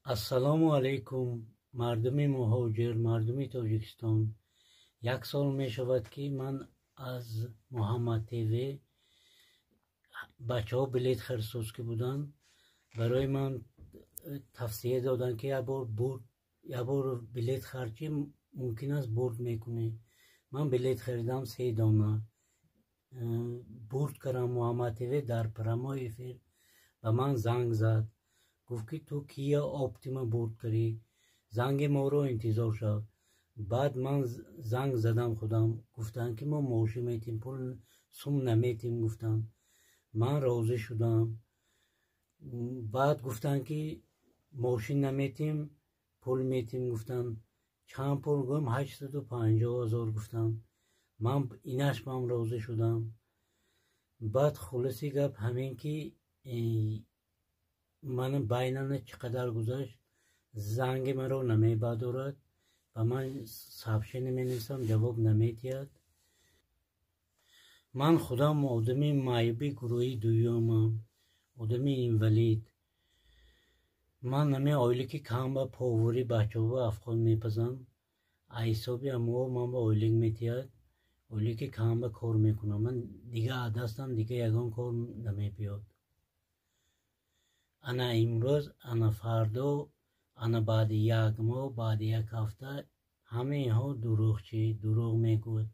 ассалому алайкум, мардуми муҳоҷир, мардуми Тоҷикистон. Як сол мешавад ки ман аз Муҳаммад ТВ бачаҳо билет хирсозкӣ буданд. Барои ман тавсия доданд ки як бор билет харчӣ мумкин аст бурд мекунӣ. Ман билет харидам 3 дона. Бурд кардам. Муҳаммад ТВ дар промои эфир ба ман занг зад. گفت که تو کیا اپتیما برد کردی، زنگ ما رو انتظار شد. بعد من زنگ زدم خودم، گفتن که ما ماشی میتیم، پول سوم نمیتیم. گفتن من راضی شدم. بعد گفتن که ماشین نمیتیم، پول میتیم. گفتن چند پول؟ گفتم 850,000. گفتن من اینش من راضی شدم. بعد خلاصی گپ همین که من بینانه چقدر گذشت، زنگ من رو نمیبردارد و من صفحه نمینویسم، جواب نمیدهد. من خودم آدمی معیوبی گروهی دویمم، آدمی اینولید. من نمی آیلی که کم با پاوری بچه ها افغان میپزم، حسابی اما من با آیلیک میتید، آیلی که کم با کار میکنم. من دیگه دستم دیگه یگان کار نمیبیاد. انا امروز، انا فردا، انا بعد یک ماه، بعد یک هفته، همه ها دروغ میگوید.